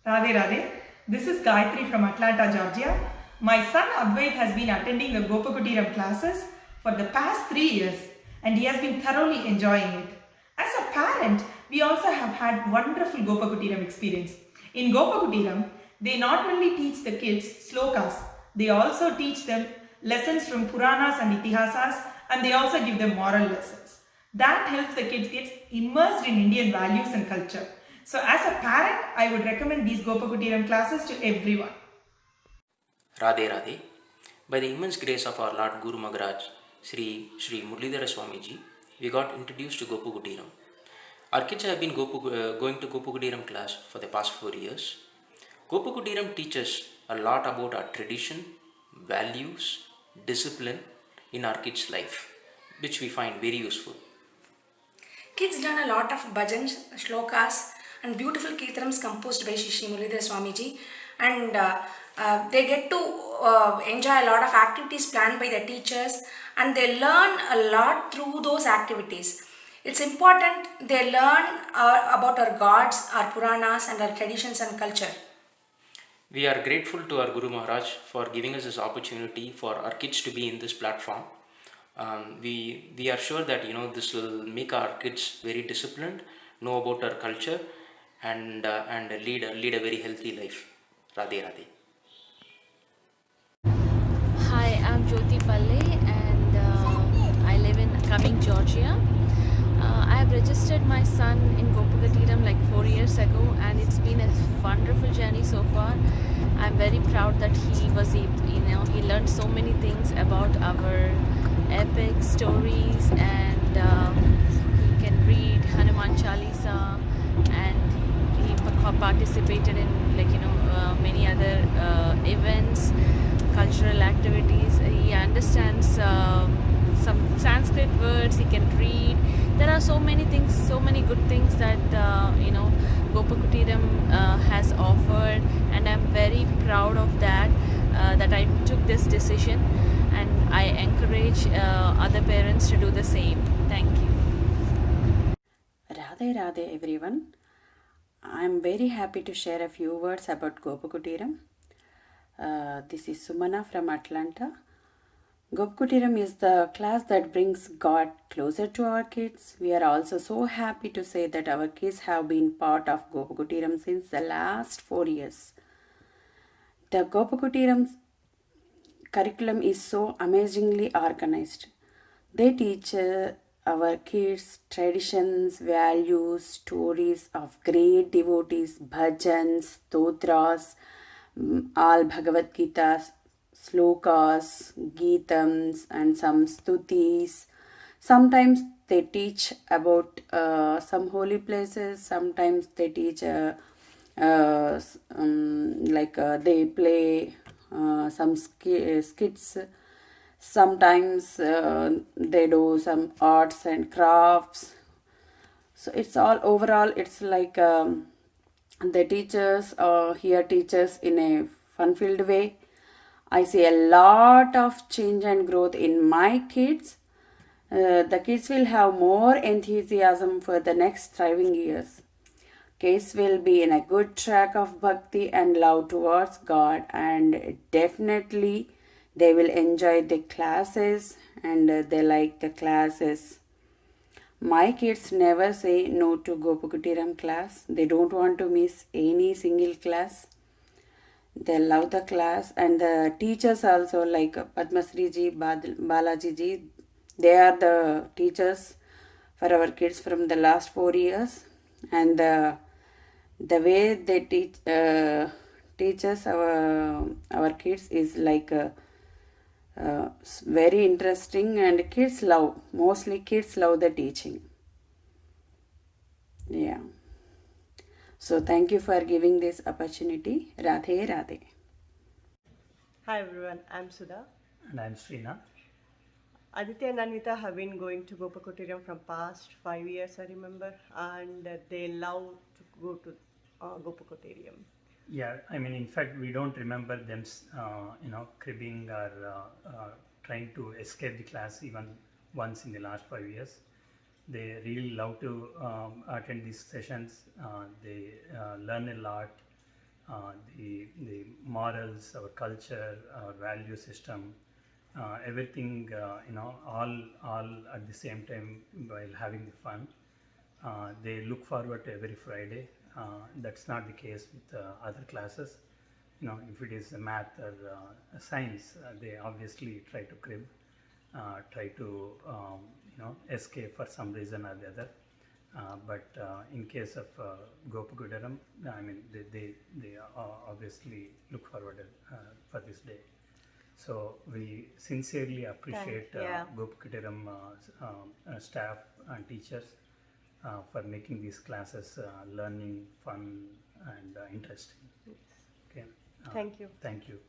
Radhe Radhe. This is Gayatri from Atlanta, Georgia. My son Advait has been attending the Gopakutiram classes for the past 3 years and he has been thoroughly enjoying it. As a parent, we also have had wonderful Gopakutiram experience. In Gopakutiram, they not only teach the kids slokas, they also teach them lessons from Puranas and Itihasas and they also give them moral lessons. That helps the kids get immersed in Indian values and culture. So as a parent, I would recommend these Gopakutiram classes to everyone. Radhe Radhe. By the immense grace of our Lord Guru Maharaj, Sri Murlidhara Swamiji, we got introduced to Gopakutiram. Our kids have been going to Gopakutiram class for the past 4 years. Gopakutiram teaches a lot about our tradition, values, discipline in our kids' life, which we find very useful. Kids done a lot of bhajans, shlokas, and beautiful kirtanams composed by Shri Muralidhara Swamiji, and they get to enjoy a lot of activities planned by the teachers, and they learn a lot through those activities. It's important they learn about our gods, our Puranas, and our traditions and culture. We are grateful to our Guru Maharaj for giving us this opportunity for our kids to be in this platform. We are sure that this will make our kids very disciplined, know about our culture, and lead a very healthy life. Radhe Radhe. Hi, I'm Jyoti Palle and I live in Cumming, Georgia. I have registered my son in Gopakatiram like 4 years ago and it's been a wonderful journey so far. I'm very proud that he was able, he learned so many things about our epic stories and he can read Hanuman Chalisa and he participated in many other events, cultural activities. He understands some Sanskrit words, he can read. There are so many things, so many good things that Gopakutiram has offered, and I'm very proud of that, that I took this decision, and I encourage other parents to do the same. Thank you. Radhe Radhe everyone. I'm very happy to share a few words about Gopakutiram. This is Sumana from Atlanta. Gopakutiram is the class that brings God closer to our kids. We are also so happy to say that our kids have been part of Gopakutiram since the last 4 years. The Gopakutiram curriculum is so amazingly organized. They teach our kids traditions, values, stories of great devotees, bhajans, stotras, all Bhagavad Gita's, slokas, Geetams, and some stutis. Sometimes they teach about some holy places, sometimes they teach they play some skits. Sometimes they do some arts and crafts. So it's all overall, it's like the teachers here teachers in a fun-filled way. I see a lot of change and growth in my kids. The kids will have more enthusiasm for the next thriving years. Kids will be in a good track of bhakti and love towards God, and definitely they will enjoy the classes and they like the classes. My kids never say no to Gopakutiram class. They don't want to miss any single class. They love the class, and the teachers also, like Padmasri ji, Balaji ji, they are the teachers for our kids from the last 4 years, and the way they teach us our kids is like very interesting, and mostly kids love the teaching. Yeah. So thank you for giving this opportunity. Radhe Radhe. Hi everyone, I'm Sudha. And I'm Srinath. Aditya and Anvita have been going to Gopakutiram from past 5 years, I remember, and they love to go to Gopakutiram. Yeah, I mean, in fact, we don't remember them, cribbing or trying to escape the class even once in the last 5 years. They really love to attend these sessions. They learn a lot, the morals, our culture, our value system, everything, all at the same time while having the fun. They look forward to every Friday. That's not the case with other classes. If it is math or science, they obviously try to crib, try to escape for some reason or the other. But in case of Gopakudiram, I mean, they obviously look forward for this day. So we sincerely appreciate yeah. Gopakudiram staff and teachers for making these classes learning, fun, and interesting. Okay. Thank you. Thank you.